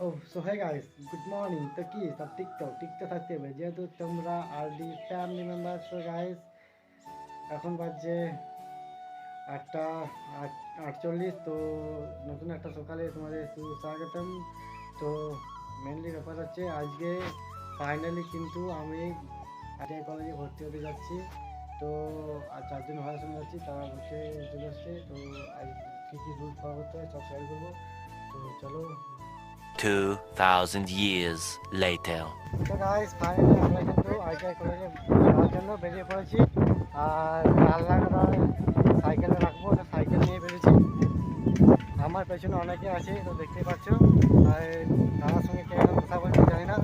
ও so hey guys, good morning. তো কি সব টিকতে থাকতে হবে, যেহেতু তোমরা RD family member. So guys, এখন বাজছে 8:48। তো নতুন একটা সকালে তোমাদের সুস্বাগতম। তো মেনলি ব্যাপার হচ্ছে আজকে ফাইনালি কিন্তু আমি আইটিআই কলেজে ভর্তি হতে যাচ্ছি। তো আর 4 জন ভাইয়ের সঙ্গে যাচ্ছি, তারা ভর্তি হয়ে চলে আসছে। তো আজ কী কী রুল ফলো করতে হয় সব শেয়ার করবো। তো চলো। 2,000 years later. তো গাইস, ফাইনালি আমরা কিন্তু আইটিআই কলেজে যাওয়ার জন্য বেরিয়ে পড়েছি। আর আল্লাহরা সাইকেলে রাখবো, তো সাইকেল নিয়ে বেরিয়েছি। আমার পেছনে অনেকে আছে, তো দেখতেই পাচ্ছ। আর তার সঙ্গে কে কথা বলতে জানি না,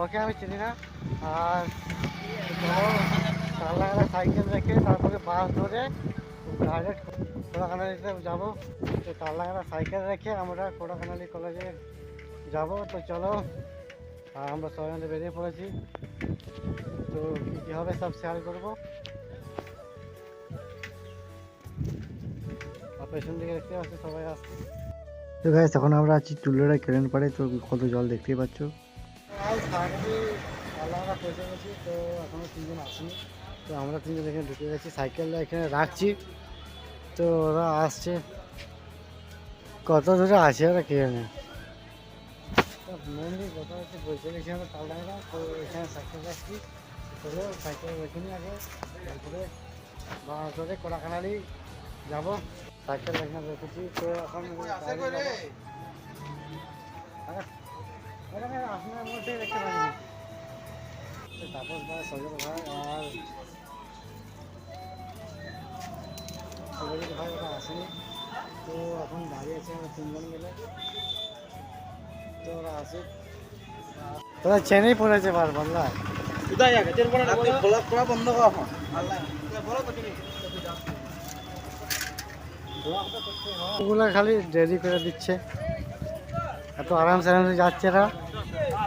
ওকে আমি চিনি না। আর আল্লাহরা সাইকেল রেখে তারপরে বাস ধরে ডাইরেক্ট কোড়াকানালিতে যাবো। তো তাল্লাহারা সাইকেল রেখে আমরা কোড়াকানালি কলেজে যাবো। তো চলো, আর আমরা সবাই মিলে বেরিয়ে পড়েছি। তো কী কী হবে সব শেয়ার করবো। আর পেছন দিকে দেখতে পাচ্ছি সবাই আসছে। তো গাইস, এখন আমরা আছি টুলেরা কেলেন পাড়ে। তো কত জল দেখতেই পাচ্ছ। ফাইনালি আল্লাহরা পৌঁছে গেছি। তো এখনও 3জন আসেনি। তো আমরা 3জন এখানে ঢুকে গেছি, সাইকেলটা এখানে রাখছি। তো ওরা আসছে, কত দূরে আছে ওরা কে জানে। তো মেনলি কথা হচ্ছে বলতে গেছি আমরা তালডাঙ্গা। তো এখানে সাইকেল রাখছি, চলো সাইকেল রেখে নিই আগে, তারপরে বাস ধরে কোড়াকানালি যাবো। সাইকেল এখানে রেখেছি। তো এখন আপনার মধ্যে দেখতে পারিনি। তাপস ভাই, সজল ভাই আর সজল ভাই ওরা আসেনি। তো এখন দাঁড়িয়ে আছে আমরা 3জন মিলে। তো ওরা আসে, তোরা চেনেই পড়েছে বার বাংলা। ওগুলো খালি দেরি করে দিচ্ছে, এত আরামসে যাচ্ছে এরা।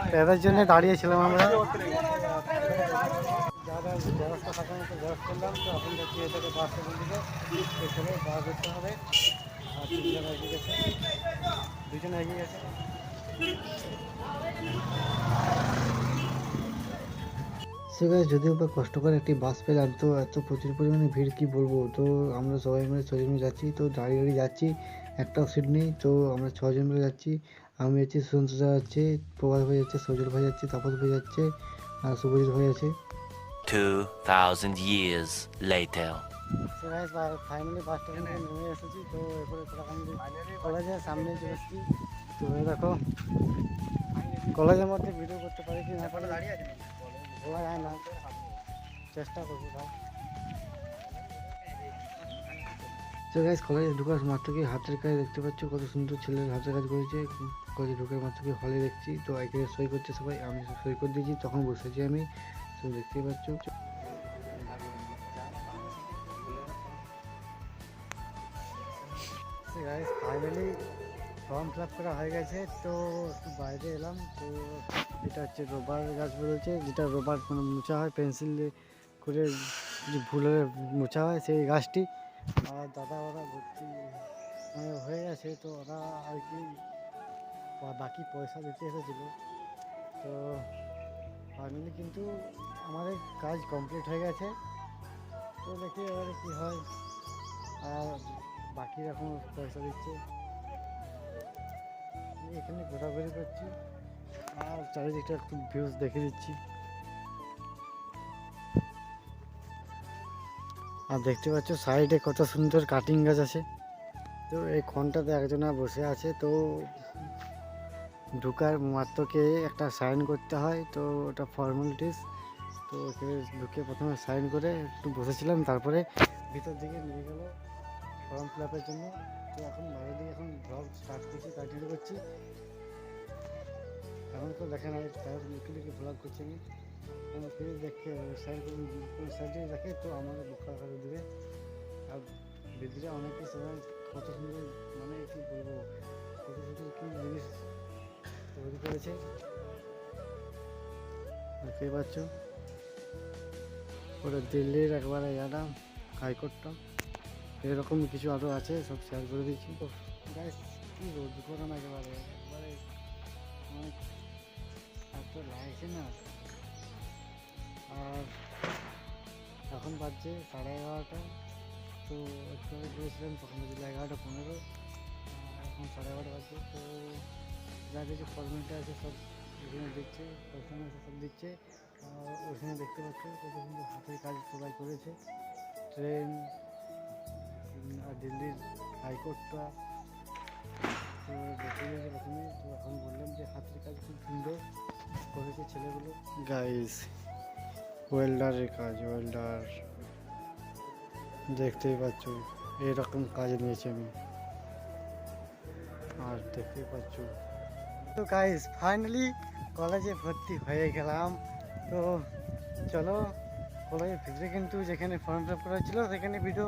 তো এদের জন্য দাঁড়িয়েছিলাম আমরা। যারা ব্যবস্থা থাকার মতো ব্যবস্থা করলাম। তো এখন দেখছি এটাকে বাস স্টেশন দিকে এখানে বাস ধরতে হবে। আর 3জন এগিয়ে গেছে, 2জন এগিয়ে গেছে। সেখানে যদিও বা কষ্ট করে একটি বাস পেলাম, তো এত প্রচুর পরিমাণে ভিড় কি বলবো। তো আমরা সবাই মিলে 6জন মিলে যাচ্ছি। তো দাঁড়িয়ে যাচ্ছি, একটাও সিট নেই। তো আমরা 6জন মিলে যাচ্ছি। আমি যাচ্ছি, সুশান্ত যাচ্ছে, প্রভাস ভাই যাচ্ছে, সজল ভাই যাচ্ছে, তাপস ভাই যাচ্ছে, আর শুভজিৎ ভাই আছে। 2,000 years later. Finally bus station থেকে নেমে এসেছি। তো এরপরে কলেজের সামনে চলে এসেছি। তো দেখো, কলেজের মধ্যে ভিডিও করতে পারি কি না পারি বলা যায় না, চেষ্টা করবো তাও। তো গাইস, কলেজে ঢুকার মাত্র কি হাতের কাজ দেখতে পাচ্ছ, কত সুন্দর ছেলের হাতের কাজ করেছে। কলেজে ঢুকার মাত্র কি হলে দেখছি। তো এখানে সই করছে সবাই, আমি সই করে দিয়েছি, তখন বসেছি আমি। তো দেখতেই পাচ্ছ। Guys, finally form fill up করা হয়ে গেছে। তো একটু বাইরে এলাম। তো এটা হচ্ছে রবার গাছ বলেছে, যেটা রবার মানে মোছা হয়, পেন্সিল করে যে ভুলে মোছা হয় সেই গাছটি। আর দাদা ওরা ভর্তি হয়ে গেছে। তো ওরা আর কি বাকি পয়সা দিতে এসেছিল। তো ফাইনালি কিন্তু আমাদের কাজ কমপ্লিট হয়ে গেছে। তো দেখি এবারে কী হয়। আর বাকি এখন পয়সা দিচ্ছে। এখানে ঘোরাঘুরি করছি আর চারিদিকটা একটু ভিউজ দেখে দিচ্ছি। আর দেখতে পাচ্ছ সাইডে কত সুন্দর কাটিং গাছ আছে। তো এই ক্ষণটাতে একজনা বসে আছে। তো ঢুকার মাত্রকে একটা সাইন করতে হয়, তো ওটা ফর্মালিটিস। তো ওখানে ঢুকে প্রথমে সাইন করে একটু বসেছিলাম, তারপরে ভিতর দিকে নিয়ে গেল ফর্ম ফিল আপের জন্য। তো এখন বাইরে দিকে এখন ব্লগ স্টার্ট করছি, কন্টিনিউ করছি। এখন তো দেখেন আমি লিখে ব্লগ করছি আমি ফিরে দেখে সাইডে দেখে, তো আমার বোকা করে দেবে। আর ভিতরে অনেকে সবাই কত সুন্দর, মানে কি বলবো, কত সুন্দর কি জিনিস তৈরি করেছে দেখতেই পাচ্ছ। ওটা দিল্লির একবারে ইয়াটা হাইকোর্টটা, এরকম কিছু আরও আছে, সব শেয়ার করে দিচ্ছি। তো গাইস, কি রোদ ঘটনা একেবারে অনেক এত লাগছে না। আর এখন বাজছে 11:30। তো একটু আগে গিয়েছিলাম তখন বাজছিল 11:15। এখন 11:30 বাজছে। তো যা কিছু ফর্মালিটি আছে সব এখানে দিচ্ছে, ওখানে আছে সব দিচ্ছে। আর ওখানে দেখতে পাচ্ছ কত সুন্দর হাতের কাজ সবাই করেছে। ট্রেন আর দিল্লির হাইকোর্টটা তো দেখে গেছে প্রথমে। তো এখন বললাম যে হাতের কাজ খুব সুন্দর করেছে ছেলেগুলো। গাইস ওয়েল্ডারের কাজ, ওয়েল্ডার দেখতেই পাচ্ছ এরকম কাজ নিয়েছি আমি। আর দেখতেই পাচ্ছ। তো গাইস ফাইনালি কলেজে ভর্তি হয়ে গেলাম। তো চলো কলেজের ভিতরে কিন্তু যেখানে ফর্ম ফিল আপ করা ছিল সেখানে ভিডিও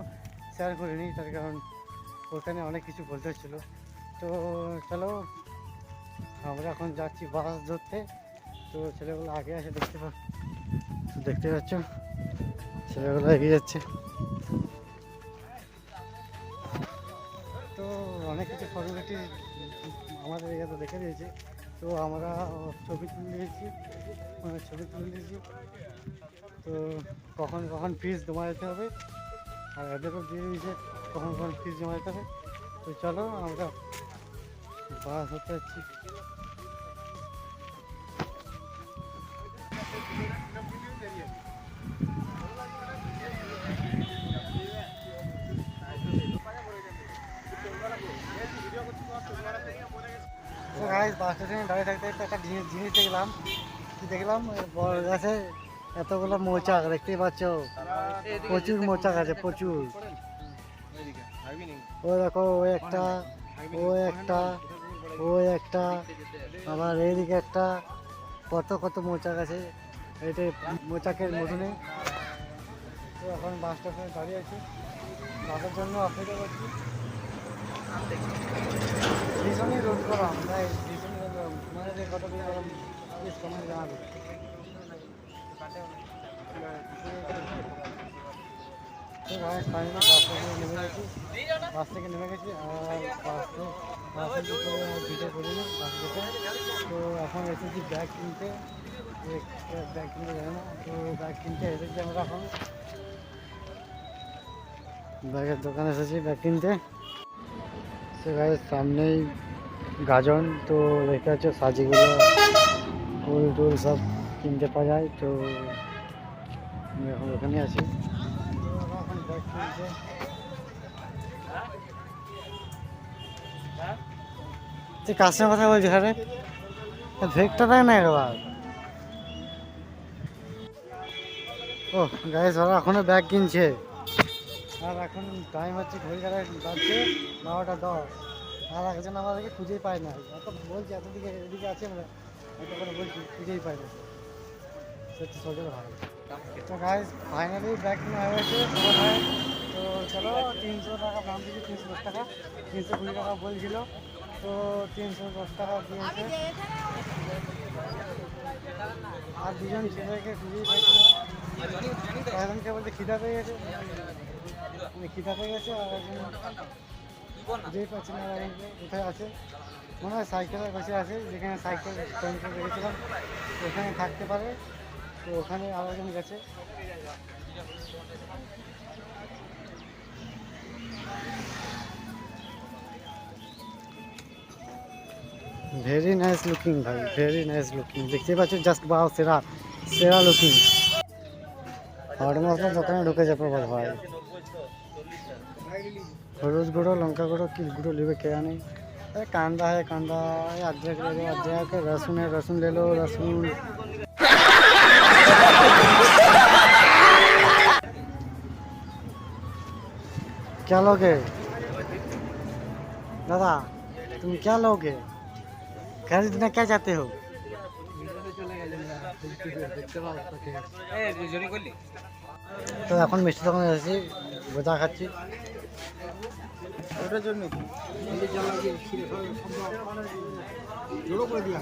শেয়ার করিনি, তার কারণ ওখানে অনেক কিছু বলতে হচ্ছিল। তো চলো আমরা এখন যাচ্ছি বাস ধরতে। তো ছেলেগুলো আগে আসে দেখতে পাচ্ছ ছেলেগুলো এগিয়ে যাচ্ছে। তো অনেক কিছু ফর্মালিটি আমাদের এরিয়াতে দেখে দিয়েছে। তো আমরা ছবি তুলে দিয়েছি। তো কখন কখন ফিস জমা দিতে হবে আর এদেরও দিয়ে দিয়েছে কখন কখন ফিস জমা দিতে হবে। তো চলো আমরা বাস হতে যাচ্ছি। তো গাইস বাস স্টেশনে দাঁড়িয়ে থাকতে থাকতে একটা জিনিস দেখলাম। কি দেখলাম? বড় গাছে এতগুলো মৌচাক দেখতেই পাচ্ছ, প্রচুর মৌচাক আছে প্রচুর। ও দেখো ও একটা, ও একটা, ও একটা, আবার এইদিকে একটা, কত কত মৌচাক আছে। এটা মৌচাকের মতনে। তো এখন বাস স্টেশনে দাঁড়িয়ে আছি, বাসের জন্য অপেক্ষা করছি। ভীষণই রোদ গরম, তাই ভীষণই রোদ গরম। তোমাদের কত কি গরম প্লিজ কমেন্টে জানাবে। তো গাইস ফাইনালি বাস থেকে নেমে গেছি আর বাসের ভিতরে ভিডিও করিনি বাস থেকে। তো এখন এসেছি ব্যাগ কিনতে, ব্যাগ কিনতে যাবে না। তো ব্যাগ কিনতে এসেছি আমরা এখন ব্যাগের দোকানে এসেছি ব্যাগ কিনতে। তো গাইস সামনেই গাজন, তো দেখতে পাচ্ছ সাজিগুলো ফুল টুল সব কিনতে পাওয়া যায়। তো আমি এখন ওখানে আছি। এখন ব্যাগ কিনছে। তুই কার সঙ্গে কথা বলছিস? আরে ভেগটা দেয় না একবার। ও গাইস ওরা এখনো ব্যাগ কিনছে। আর এখন টাইম হচ্ছে ঘড়ি কাটায় বাজছে 12:10। আর একজন আমাদেরকে খুঁজেই পায় না। এত বলছি এতদিকে এদিকে আছে আমরা, এত করে বলছি খুঁজেই পাই না। সত্যি সোজা ভালো। তো গাইস ফাইনালি ব্যাগ কিনা হয়ে গেছে সবার ভাই। তো চলো 300 টাকা দাম দিয়েছি, 310 টাকা, 320 টাকা বলছিল। তো 310 টাকা দিয়েছে। আর দুজন ছেলেকে খুঁজেই পাইছিল। একজনকে বলতে খিদা পেয়ে গেছে, খিদা পেয়ে গেছে। আর একজন খুঁজেই পাচ্ছি না একজনকে কোথায় আছে। মনে হয় সাইকেলের কাছে আছে, যেখানে সাইকেল স্ট্যান্ড করে রেখেছিলাম ওখানে থাকতে পারে। তো ওখানে আরো একজন গেছে। ভেরি নাইস লুকিং ভাই, ভেরি নাইস লুকিং। দেখতে পাচ্ছ জাস্ট বাও, সেরা সেরা লুকিং। হট মশলার দোকানে ঢুকেছে প্রভাত ভাই। হলুদ গুঁড়ো, লঙ্কা গুঁড়ো, কি गुड़ो लेवे क्या नहीं। अरे कांदा है कांदा, अदरक ले लो अदरक, लहसुन है लहसुन ले लो लहसुन। क्या लोगे दादा, तुम क्या लोगे? खरीदना क्या चाहते हो? তো এখন মিষ্টি দোকানে এসেছি, গোজা খাচ্ছি। ওটার জন্য জোড়ো করে দিয়া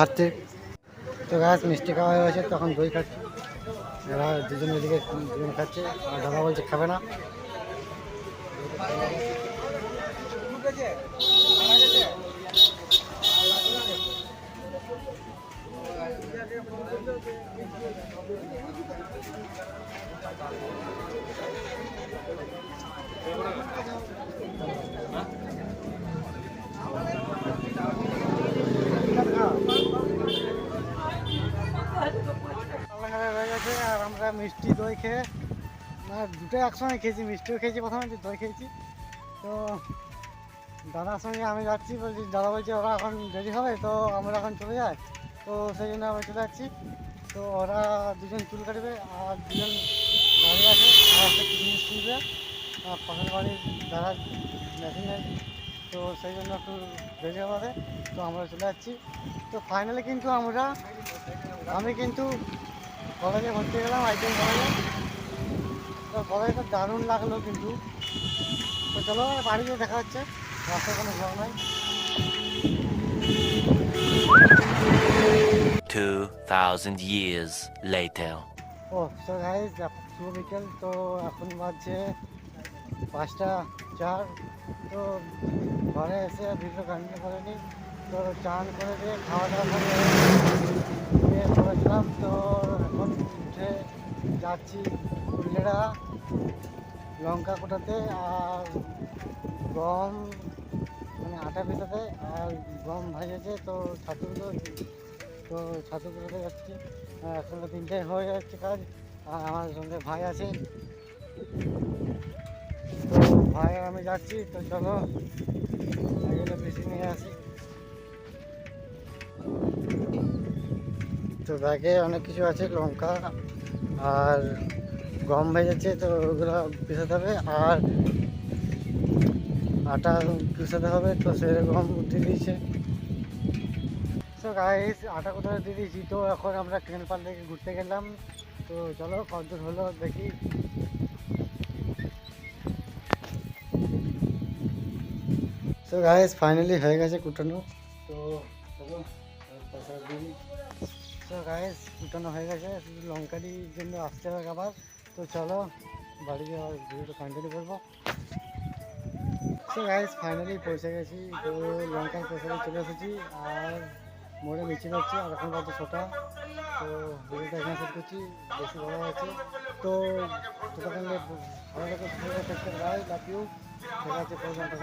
খাচ্ছি। তো গাছ মিষ্টি খাওয়া হয়ে গেছে, তখন দই খাচ্ছি। এরা দুজন এদিকে দুজন খাচ্ছে, আর দাদা বলছে খাবে না। হয়ে গেছে, আর আমরা মিষ্টি দই খেয়ে মানে দুটো একসঙ্গে খেয়েছি, মিষ্টিও খেয়েছি প্রথমে, দই খেয়েছি। তো দাদার সঙ্গে আমি যাচ্ছি, বলছি দাদা বলছে ওরা এখন দেরি হবে, তো আমরা এখন চলে যাই। তো সেই জন্য আমরা চলে যাচ্ছি। তো ওরা দুজন চুল কাটবে, আর দুজন গাড়ি আছে, আর একটা জিনিস কিনবে পাশের বাড়ির দাদার মেশিনের। তো সেই জন্য একটু দেরি হবে, তো আমরা চলে যাচ্ছি। তো ফাইনালি কিন্তু আমি কিন্তু কলেজে ভর্তি গেলাম, আইটিআই কলেজে। তো কলেজটা দারুণ লাগলো কিন্তু। তো চলো বাড়িতে দেখা হচ্ছে, রাস্তায় কোনো ঘর নাই। 2000 years later. ও তো গাইজ, শুভ বিকেল। তো এখন বাজছে 5টা 4। তো ঘরে এসে ভিডিও কন্টিনিউ করে নিই। তো চান করে দিয়ে খাওয়া দাওয়া করে দিয়ে করেছিলাম। তো এখন উঠে যাচ্ছি উল্লেরা লঙ্কা কোটাতে, আর গম মানে আটা পিঠাতে, আর গম ভাজেছে। তো ছাতুগুলো কুটাতে যাচ্ছি। এখন 3টে হয়ে যাচ্ছে কাজ, আর আমার সঙ্গে ভাই আছে। তো ভাই আর আমি যাচ্ছি। তো চলো এগুলো বেশি নিয়ে আসি। তো ব্যাগে অনেক কিছু আছে, লঙ্কা আর গম ভেজেছে, তো ওগুলো পিষাতে হবে, আর আটা পিষাতে হবে। তো সেরকম দিয়ে দিয়েছে। তো গাইস, আটা কোথাও দিয়ে দিয়েছি। তো এখন আমরা ট্রেন পার থেকে ঘুরতে গেলাম। তো চলো কতদূর হলো দেখি। তো গাইস ফাইনালি হয়ে গেছে কুটানো। তো চলো পয়সা দিই। তো গাইস কুটানো হয়ে গেছে, শুধু লঙ্কাটির জন্য আসতে হবে আবার। তো চলো বাড়িতে আবার ভিডিওটা কন্টিনিউ করবো। তো গাইস ফাইনালি পৌঁছে গেছি। তো লঙ্কার পয়সা চলে এসেছি, আর মোড়ে মিছিল হচ্ছে, আর এখন বাজে 6টা। তো ভিডিওটা এখানে শেষ করছি, বেশি বড় আছে। তো ততক্ষণ ভালো লাগে, লাভ ইউ। ঠিক আছে, প্রোগ্রামটা